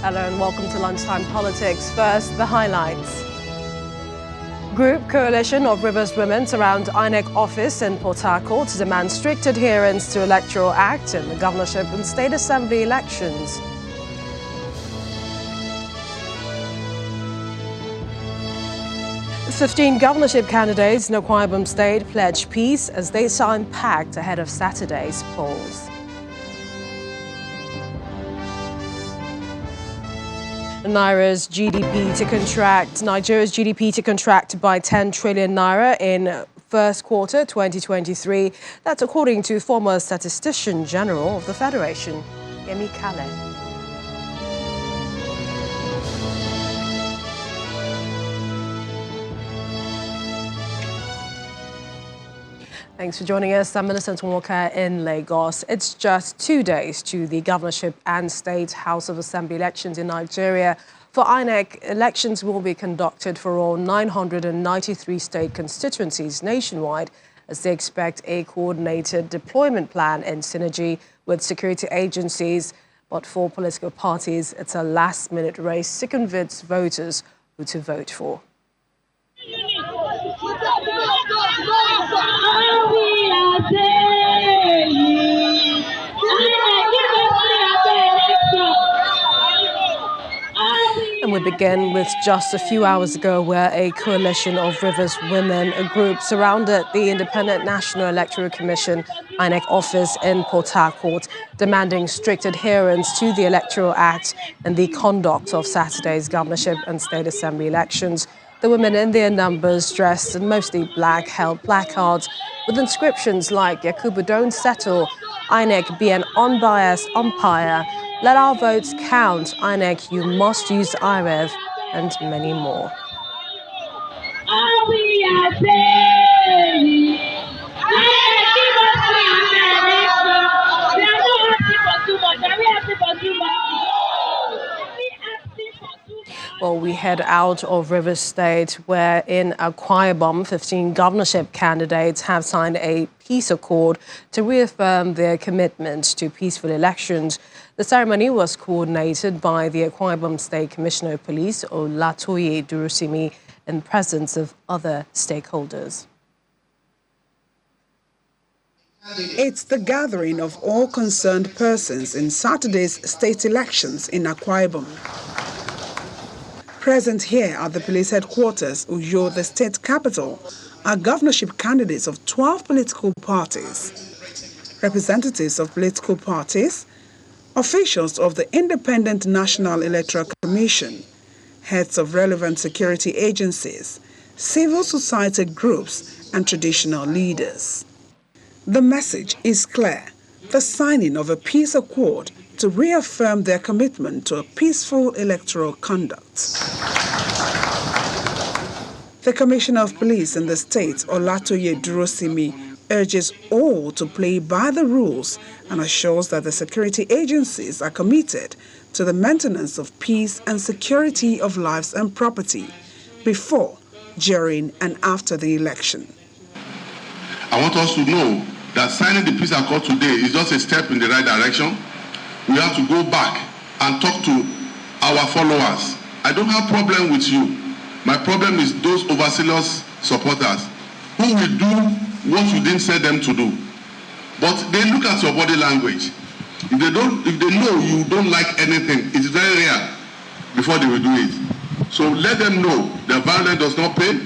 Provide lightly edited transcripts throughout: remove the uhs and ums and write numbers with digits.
Hello and welcome to Lunchtime Politics. First, the highlights. Group coalition of Rivers women surround INEC office in Port Harcourt to demand strict adherence to Electoral Act in the governorship and state assembly elections. "15 governorship candidates in Akwa Ibom State pledge peace as they sign pact ahead of Saturday's polls. Nigeria's GDP to contract by 10 trillion naira in first quarter 2023. That's according to former Statistician General of the Federation, Yemi Kale. Thanks for joining us. I'm Millicent Walker in Lagos. It's just 2 days to the governorship and state House of Assembly elections in Nigeria. For INEC, elections will be conducted for all 993 state constituencies nationwide as they expect a coordinated deployment plan in synergy with security agencies. But for political parties, it's a last-minute race to convince voters who to vote for. And we begin with just a few hours ago where a coalition of Rivers women, a group, surrounded the Independent National Electoral Commission INEC office in Port Harcourt, demanding strict adherence to the Electoral Act and the conduct of Saturday's governorship and state assembly elections. The women in their numbers, dressed in mostly black, held placards with inscriptions like "Yakubu, don't settle," INEC be an unbiased umpire, "Let our votes count," INEC, you must use IREV, and many more. Well, we head out of Rivers State, where in Akwa Ibom, 15 governorship candidates have signed a peace accord to reaffirm their commitment to peaceful elections. The ceremony was coordinated by the Akwa Ibom State Commissioner of Police, Olatoye Durosimi, in presence of other stakeholders. It's the gathering of all concerned persons in Saturday's state elections in Akwa Ibom. Present here at the police headquarters, Uyo, the state capital, are governorship candidates of 12 political parties, representatives of political parties, officials of the Independent National Electoral Commission, heads of relevant security agencies, civil society groups, and traditional leaders. The message is clear: the signing of a peace accord to reaffirm their commitment to a peaceful electoral conduct. The Commissioner of Police in the state, Olatoye Durosimi, urges all to play by the rules and assures that the security agencies are committed to the maintenance of peace and security of lives and property before, during, and after the election. I want us to know that signing the peace accord today is just a step in the right direction. We have to go back and talk to our followers. I don't have problem with you. My problem is those overzealous supporters who will do what you didn't say them to do. But they look at your body language. If they know you don't like anything, it's very rare before they will do it. So let them know that violence does not pay.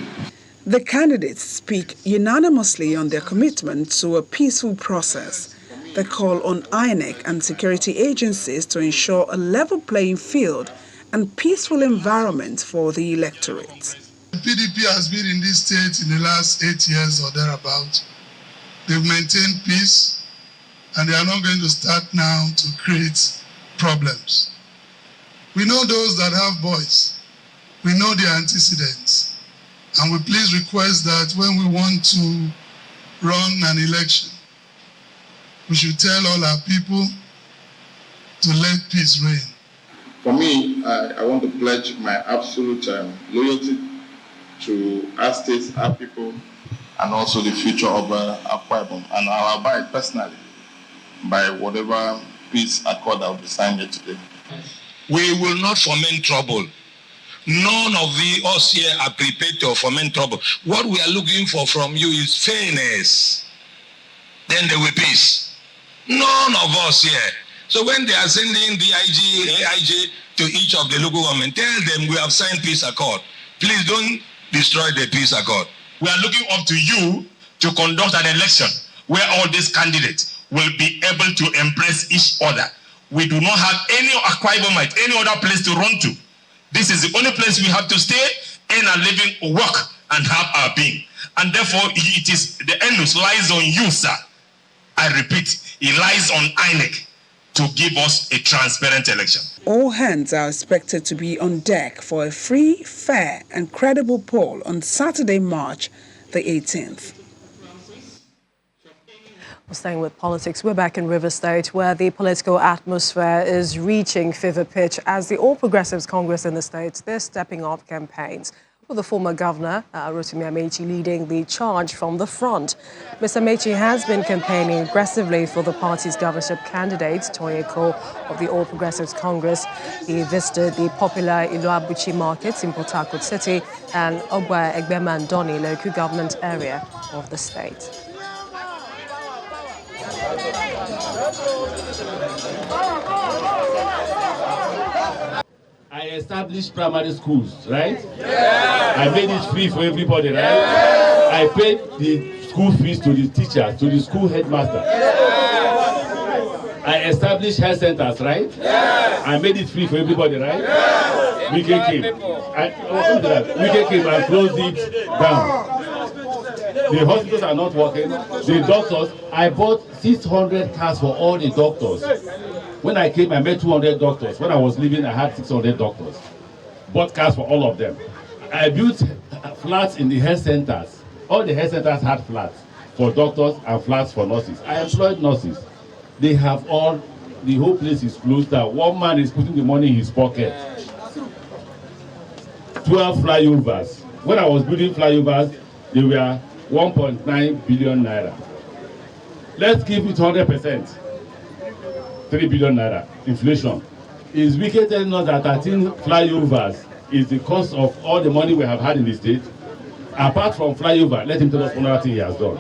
The candidates speak unanimously on their commitment to a peaceful process. They call on INEC and security agencies to ensure a level playing field and peaceful environment for the electorate. The PDP has been in this state in the last 8 years or thereabout. They've maintained peace, and they are not going to start now to create problems. We know those that have boys. We know their antecedents. And we please request that when we want to run an election, we should tell all our people to let peace reign. For me, I want to pledge my absolute loyalty to our state, our people, and also the future of Akwa Ibom. And I'll abide personally by whatever peace accord that will be signed here today. We will not foment trouble. None of us here are prepared to foment trouble. What we are looking for from you is fairness. Then there will be peace. None of us here. So when they are sending DIG, AIG to each of the local government, tell them we have signed peace accord. Please don't destroy the peace accord. We are looking up to you to conduct an election where all these candidates will be able to embrace each other. We do not have any equivalent, any other place to run to. This is the only place we have to stay, earn a living, work, and have our being. And therefore, it is the onus lies on you, sir. I repeat, it lies on INEC to give us a transparent election. All hands are expected to be on deck for a free, fair, and credible poll on Saturday, March the 18th. Staying with politics, we're back in Rivers State, where the political atmosphere is reaching fever pitch as the All Progressives Congress in the state, they're stepping up campaigns, with the former governor, Rotimi Amechi, leading the charge from the front. Mr. Amechi has been campaigning aggressively for the party's governorship candidate, Toyeko, of the All Progressives Congress. He visited the popular Iloabuchi markets in Port Harcourt City and Ogba Egbemandoni local government area of the state. I established primary schools, right? Yeah. I made it free for everybody, right? Yeah. I paid the school fees to the teachers, to the school headmaster. Yeah. I established health centers, right? Yeah. I made it free for everybody, right? Yeah. Wike came and closed it down. The hospitals are not working. The doctors, I bought 600 cars for all the doctors. When I came, I met 200 doctors. When I was leaving, I had 600 doctors. Bought cars for all of them. I built flats in the health centers. All the health centers had flats for doctors and flats for nurses. I employed nurses. They have all, the whole place is closed down. One man is putting the money in his pocket. 12 flyovers. When I was building flyovers, they were 1.9 billion naira. Let's give it 100%. 3 billion naira inflation. Is Wike telling us that 13 flyovers is the cost of all the money we have had in the state? Apart from flyover, let him tell us another thing he has done.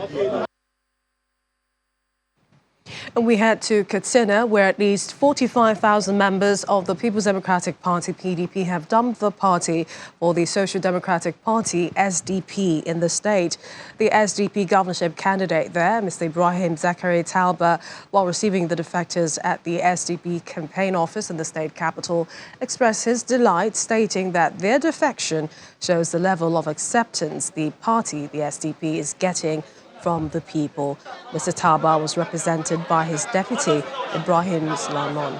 And we head to Katsina, where at least 45,000 members of the People's Democratic Party, PDP, have dumped the party for the Social Democratic Party, SDP, in the state. The SDP governorship candidate there, Mr. Ibrahim Zakari Talba, while receiving the defectors at the SDP campaign office in the state capital, expressed his delight, stating that their defection shows the level of acceptance the party, the SDP, is getting from the people. Mr. Talba was represented by his deputy, Ibrahim Sulaiman.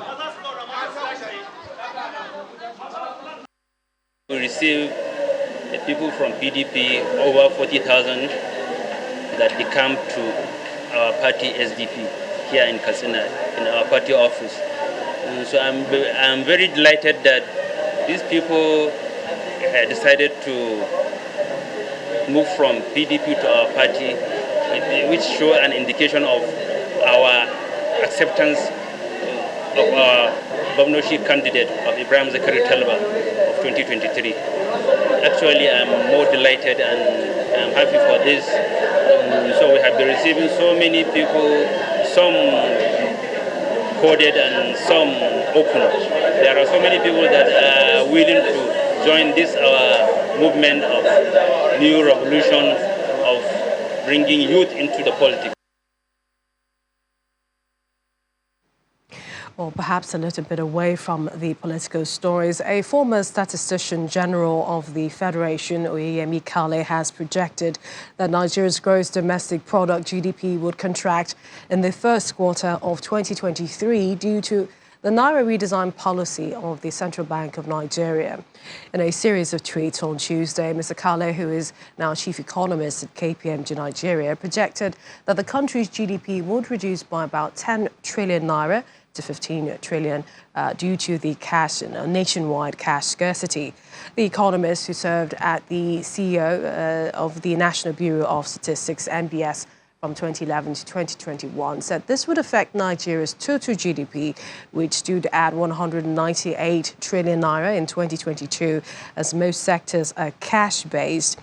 We received people from PDP, over 40,000, that they come to our party SDP here in Katsina, in our party office. And so I'm very delighted that these people decided to move from PDP to our party, which show an indication of our acceptance of our governorship candidate of Ibrahim Zakari Talba of 2023. Actually, I'm more delighted and I'm happy for this. So we have been receiving so many people, some coded and some open. There are so many people that are willing to join this our movement of new revolution, of bringing youth into the politics. Or perhaps a little bit away from the political stories, a former statistician general of the Federation, Oyeyemi Kale, has projected that Nigeria's gross domestic product, GDP, would contract in the first quarter of 2023 due to the Naira redesign policy of the Central Bank of Nigeria. In a series of tweets on Tuesday, Mr. Kale, who is now chief economist at KPMG Nigeria, projected that the country's GDP would reduce by about 10 trillion naira to 15 trillion due to the nationwide cash scarcity. The economist, who served as the CEO of the National Bureau of Statistics, NBS, from 2011 to 2021, said this would affect Nigeria's total GDP, which stood at 198 trillion naira in 2022, as most sectors are cash-based.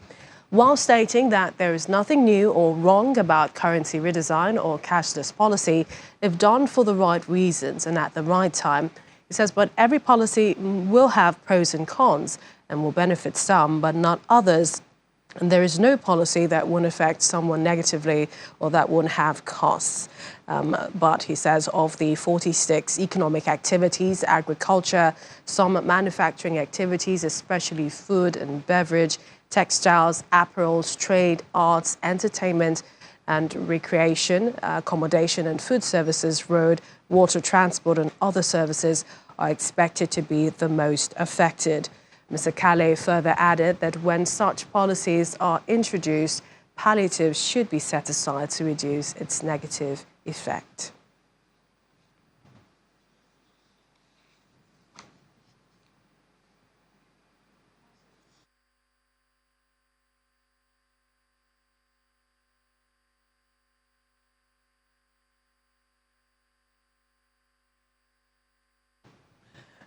While stating that there is nothing new or wrong about currency redesign or cashless policy if done for the right reasons and at the right time, he says, but every policy will have pros and cons and will benefit some, but not others. And there is no policy that won't affect someone negatively or that won't have costs. But he says of the 46 economic activities, agriculture, some manufacturing activities, especially food and beverage, textiles, apparels, trade, arts, entertainment and recreation, accommodation and food services, road, water transport and other services are expected to be the most affected. Mr. Kale further added that when such policies are introduced, palliatives should be set aside to reduce its negative effect.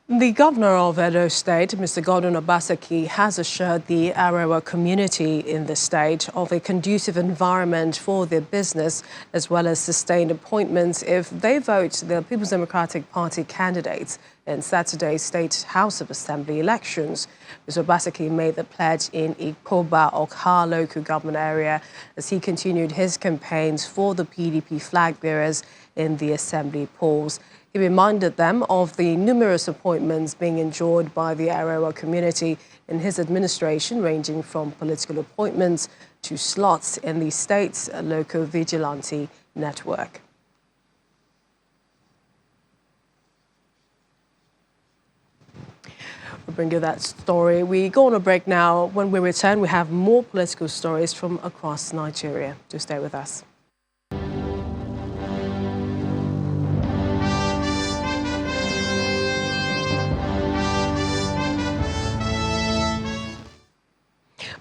The governor of Edo State, Mr. Godwin Obaseki, has assured the Arewa community in the state of a conducive environment for their business, as well as sustained appointments if they vote the People's Democratic Party candidates in Saturday's State House of Assembly elections. Mr. Obaseki made the pledge in Ikoba, Okha local government area as he continued his campaigns for the PDP flag bearers in the assembly polls. He reminded them of the numerous appointments being enjoyed by the Arewa community in his administration, ranging from political appointments to slots in the state's local vigilante network. We'll bring you that story. We go on a break now. When we return, we have more political stories from across Nigeria. Do stay with us.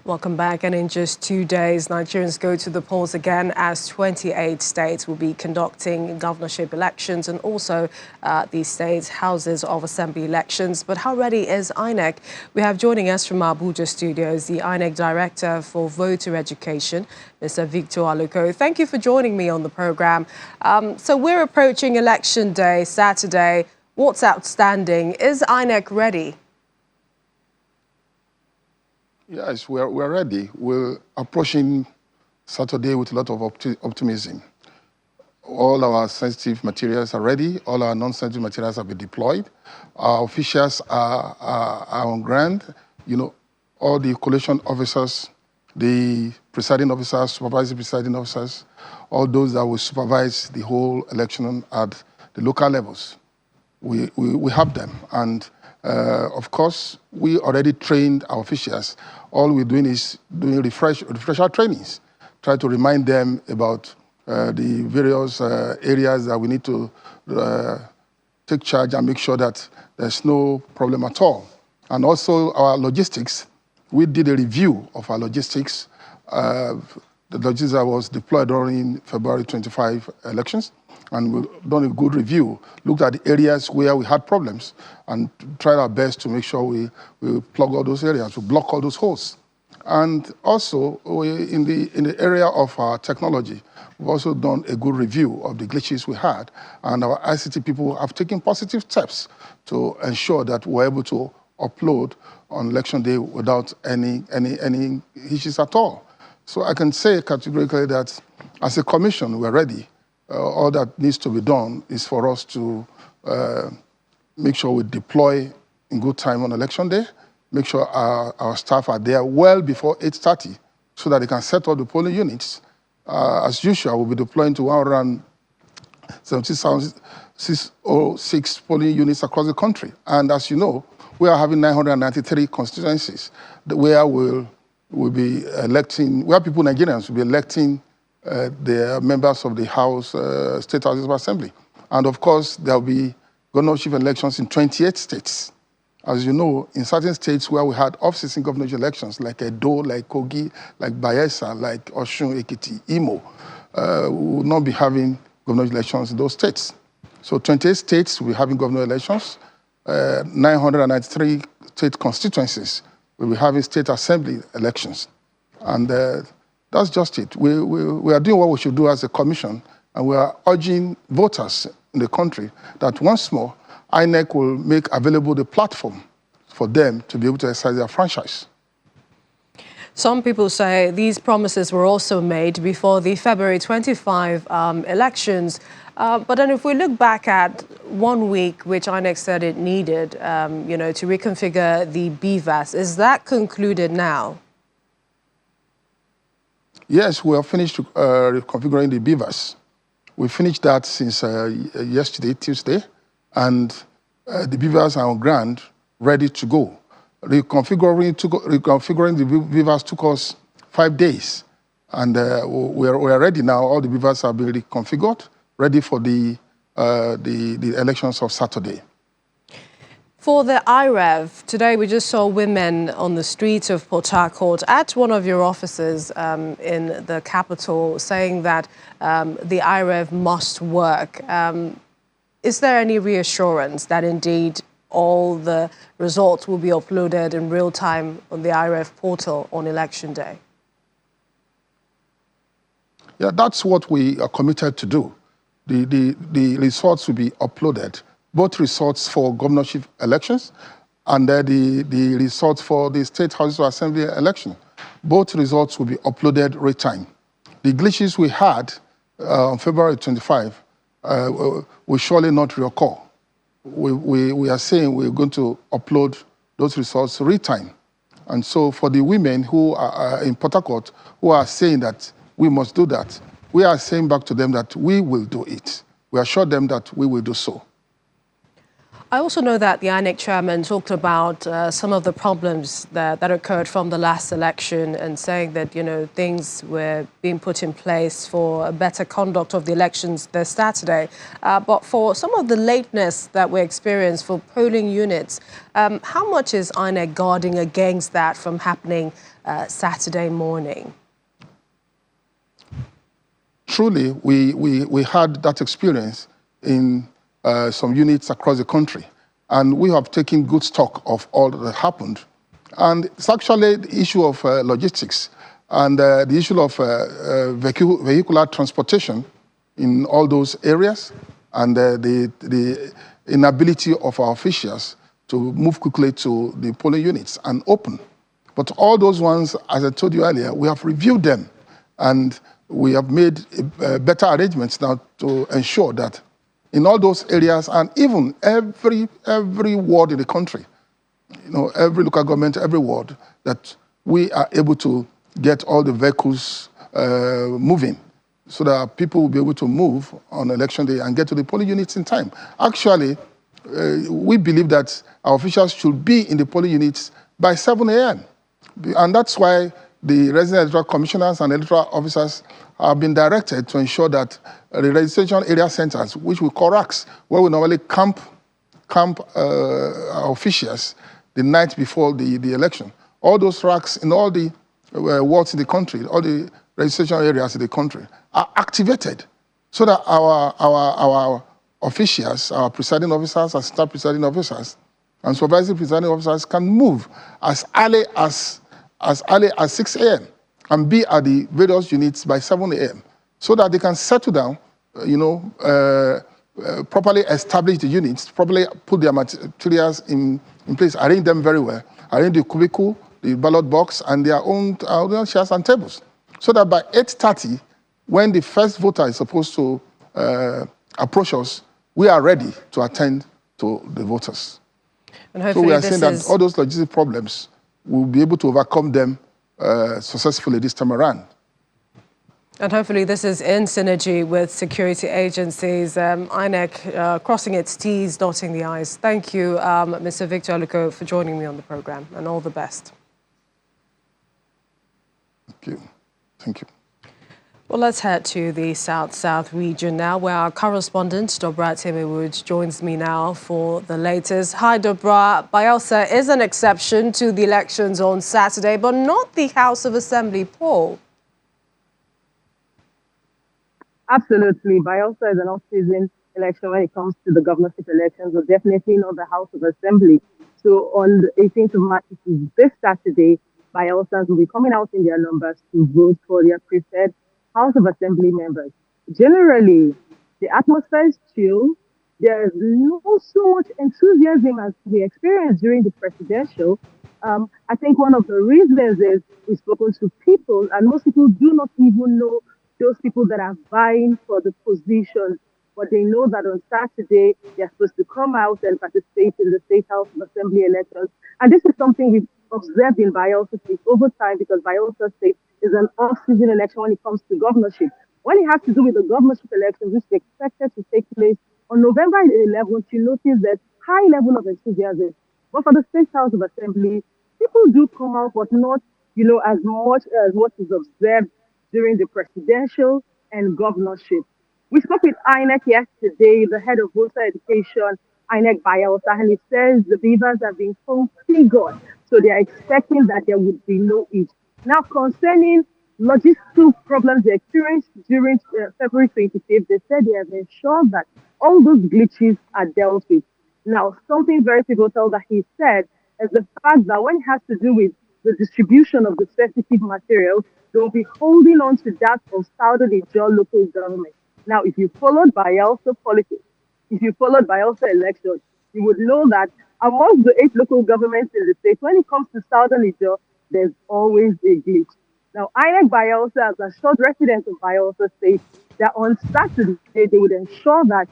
Welcome back. And in just 2 days, Nigerians go to the polls again as 28 states will be conducting governorship elections and also the states' houses of assembly elections. But how ready is INEC? We have joining us from our Abuja studios the INEC Director for Voter Education, Mr. Victor Aluko. Thank you for joining me on the program. So we're approaching Election Day, Saturday. What's outstanding? Is INEC ready? Yes, we're ready. We're approaching Saturday with a lot of optimism. All our sensitive materials are ready. All our non-sensitive materials have been deployed. Our officials are on ground. You know, all the collation officers, the presiding officers, supervisory presiding officers, all those that will supervise the whole election at the local levels. We have them. And of course, we already trained our officials. All we're doing is doing refresher trainings, try to remind them about the various areas that we need to take charge and make sure that there's no problem at all. And also our logistics, we did a review of our logistics. The logistics that was deployed during February 25 elections. And we've done a good review, looked at the areas where we had problems and tried our best to make sure we plug all those areas, we block all those holes. And also, in the area of our technology, we've also done a good review of the glitches we had. And our ICT people have taken positive steps to ensure that we're able to upload on Election Day without any issues at all. So I can say categorically that as a commission, we're ready. All that needs to be done is for us to make sure we deploy in good time on Election Day, make sure our staff are there well before 8:30 so that they can set up the polling units. As usual, we'll be deploying to 176 polling units across the country. And as you know, we are having 993 constituencies where we'll be electing, where people, Nigerians, will be electing the members of the House, State Houses of Assembly. And of course, there will be governorship elections in 28 states. As you know, in certain states where we had off-season governorship elections, like Edo, like Kogi, like Bayelsa, like Osun, Ekiti, Imo, we will not be having governor elections in those states. So 28 states will be having governor elections. 993 state constituencies will be having state assembly elections. And that's just it. We are doing what we should do as a commission, and we are urging voters in the country that once more, INEC will make available the platform for them to be able to exercise their franchise. Some people say these promises were also made before the February 25 elections. But then if we look back at 1 week, which INEC said it needed, to reconfigure the BVAS, is that concluded now? Yes, we have finished reconfiguring the BVAS. We finished that since yesterday, Tuesday, and the BVAS are on ground, ready to go. Reconfiguring the BVAS took us 5 days, and we are ready now. All the BVAS have been reconfigured, ready for the elections of Saturday. For the IREV, today we just saw women on the streets of Port Harcourt at one of your offices in the capital saying that the IREV must work. Is there any reassurance that indeed all the results will be uploaded in real time on the IREV portal on election day? Yeah, that's what we are committed to do. The results will be uploaded, both results for governorship elections and the results for the State House of Assembly election. Both results will be uploaded real time. The glitches we had on February 25 will surely not reoccur. We are saying we're going to upload those results real time. And so for the women who are in Port Harcourt who are saying that we must do that, we are saying back to them that we will do it. We assure them that we will do so. I also know that the INEC chairman talked about some of the problems that occurred from the last election and saying that, things were being put in place for a better conduct of the elections this Saturday. But for some of the lateness that we experienced for polling units, how much is INEC guarding against that from happening Saturday morning? Truly, we had that experience in some units across the country. And we have taken good stock of all that happened. And it's actually the issue of logistics and the issue of vehicular transportation in all those areas and the inability of our officials to move quickly to the polling units and open. But all those ones, as I told you earlier, we have reviewed them and we have made better arrangements now to ensure that in all those areas and even every ward in the country, every local government, every ward, that we are able to get all the vehicles moving so that people will be able to move on election day and get to the polling units in time. Actually, we believe that our officials should be in the polling units by 7 a.m. And that's why the resident electoral commissioners and electoral officers have been directed to ensure that the registration area centers, which we call racks, where we normally camp our officials the night before the election, all those racks in all the wards in the country, all the registration areas in the country are activated so that our officials, our presiding officers, our staff presiding officers, and supervisory presiding officers can move as early as 6 a.m. and be at the various units by 7 a.m. so that they can settle down, properly establish the units, properly put their materials in place, arrange them very well, arrange the cubicle, the ballot box, and their own chairs and tables, so that by 8:30, when the first voter is supposed to approach us, we are ready to attend to the voters. And so we are saying that all those logistic problems, we'll be able to overcome them successfully this time around. And hopefully this is in synergy with security agencies, INEC crossing its T's, dotting the I's. Thank you, Mr. Victor Aluko, for joining me on the program, and all the best. Thank you. Thank you. Well, let's head to the South-South region now, where our correspondent, Dobra Temewood, joins me now for the latest. Hi, Dobra. Bayelsa is an exception to the elections on Saturday, but not the House of Assembly poll. Absolutely. Bayelsa is an off-season election when it comes to the governorship elections, but definitely not the House of Assembly. So on the 18th of March, which is this Saturday, Bayelsans will be coming out in their numbers to vote for their preferred House of Assembly members. Generally, the atmosphere is chill. There's not so much enthusiasm as we experienced during the presidential. I think one of the reasons is we've spoken to people, and most people do not even know those people that are vying for the positions, but they know that on Saturday they're supposed to come out and participate in the State House of Assembly elections. And this is something we've observed in Bayelsa State over time because Bayelsa State is an off-season election when it comes to governorship. When it has to do with the governorship elections, which is expected to take place on November 11th, you notice that high level of enthusiasm. But for the State House of Assembly, people do come out, but not, as much as what is observed during the presidential and governorship. We spoke with INEC yesterday, the head of voter education, INEC Bayelsa, and he says the beavers have been configured, so they are expecting that there would be no issue. Now, concerning logistical problems they experienced during February 25th, they said they have ensured that all those glitches are dealt with. Now, something very pivotal that he said is the fact that when it has to do with the distribution of the sensitive materials, they'll be holding on to that of Southern Ijaw local government. Now, if you followed Bayelsa politics, if you followed Bayelsa elections, you would know that amongst the 8 local governments in the state, when it comes to Southern Ijaw, there's always a glitch. Now, INEC Bayelsa has assured residents of Bayelsa State that on Saturday, they would ensure that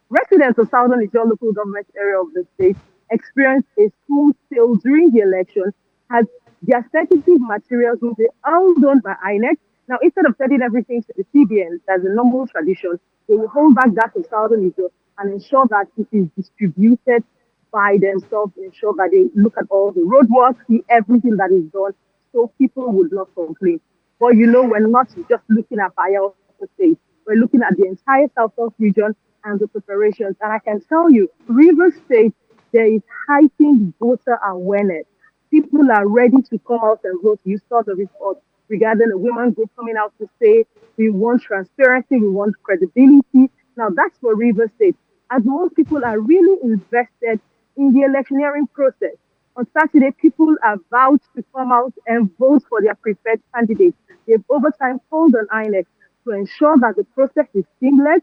residents of Southern Ijaw local government area of the state experienced a smooth sail during the election as their sensitive materials will be held on by INEC. Now, instead of sending everything to the CBN, as a normal tradition, they will hold back that of Southern Ijaw and ensure that it is distributed by themselves, ensure that they look at all the roadworks, see everything that is done, so people would not complain. But we're not just looking at Bayelsa State. We're looking at the entire South region and the preparations. And I can tell you, Rivers State, there is heightened voter awareness. People are ready to come out and vote. You saw the report regarding a women group coming out to say, we want transparency, we want credibility. Now, that's for Rivers State. As most people are really invested in the electioneering process. On Saturday, people are vowed to come out and vote for their preferred candidates. They've over time called on INEC to ensure that the process is seamless.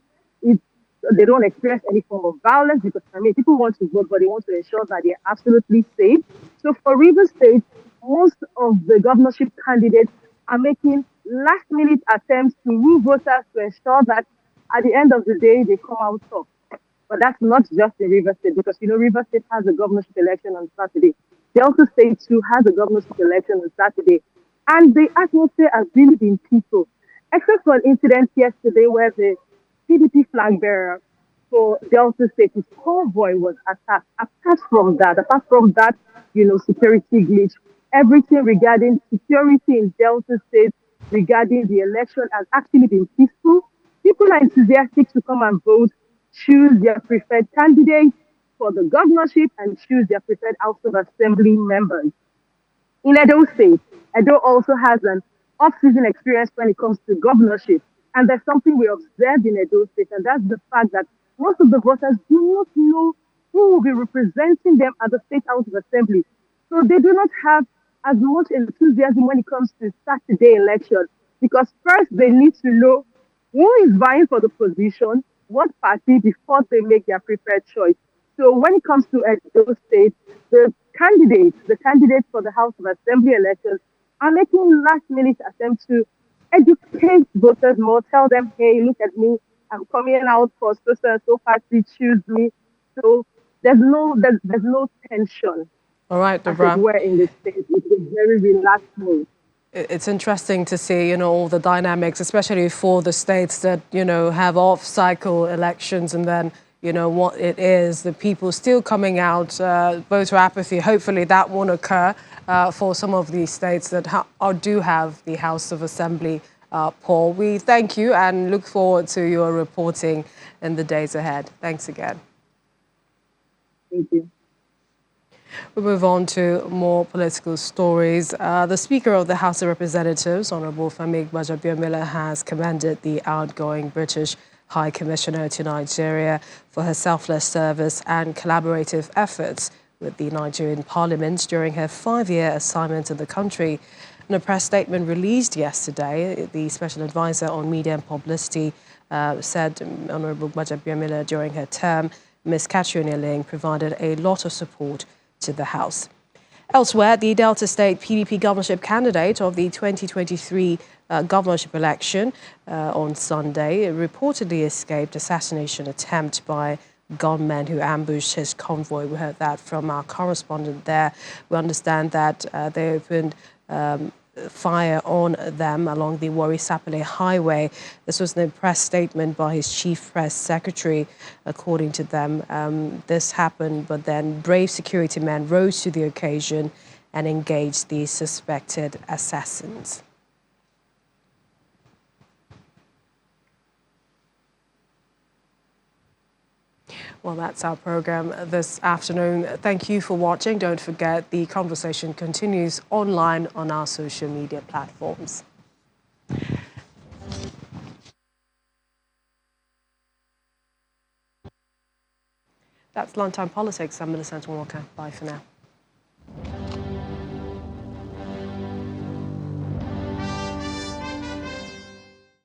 They don't experience any form of violence because, people want to vote, but they want to ensure that they're absolutely safe. So for Rivers State, most of the governorship candidates are making last-minute attempts to woo voters to ensure that at the end of the day, they come out top. But that's not just in Rivers State because, Rivers State has a governorship election on Saturday. Delta State, too, has a governorship election on Saturday. And the atmosphere has really been peaceful, except for an incident yesterday where the PDP flag bearer for Delta State, his convoy was attacked. Apart from that, security glitch, everything regarding security in Delta State regarding the election has actually been peaceful. People are enthusiastic to come and vote, choose their preferred candidate for the governorship, and choose their preferred House of Assembly members. In Edo State, Edo also has an off-season experience when it comes to governorship. And there's something we observed in Edo State, and that's the fact that most of the voters do not know who will be representing them at the State House of Assembly. So they do not have as much enthusiasm when it comes to Saturday election, because first they need to know who is vying for the position, what party, before they make their preferred choice. So when it comes to Edo State, the candidates for the House of Assembly elections are making last-minute attempts to educate voters more, tell them, hey, look at me, I'm coming out for so party, choose me. So there's no tension. All right, Deborah. Where in the state, it's a very relaxed mood. It's interesting to see, all the dynamics, especially for the states that, have off-cycle elections, and then, what it is, the people still coming out, voter apathy. Hopefully that won't occur for some of these states that do have the House of Assembly. Paul, we thank you and look forward to your reporting in the days ahead. Thanks again. Thank you. We move on to more political stories. The Speaker of the House of Representatives, Honourable Femi Gbajabiamila, has commended the outgoing British High Commissioner to Nigeria for her selfless service and collaborative efforts with the Nigerian Parliament during her 5-year assignment in the country. In a press statement released yesterday, the Special Advisor on Media and Publicity said Honourable Gbajabiamila during her term, Ms. Katsina State provided a lot of support to the House. Elsewhere, the Delta State PDP governorship candidate of the 2023 governorship election on Sunday reportedly escaped assassination attempt by gunmen who ambushed his convoy. We heard that from our correspondent there. We understand that they opened fire on them along the Warri-Sapele Highway. This was in a press statement by his chief press secretary. According to them, this happened, but then brave security men rose to the occasion and engaged the suspected assassins. Well, that's our program this afternoon. Thank you for watching. Don't forget, the conversation continues online on our social media platforms. That's Lunchtime Politics. I'm Millicent Walker. Bye for now.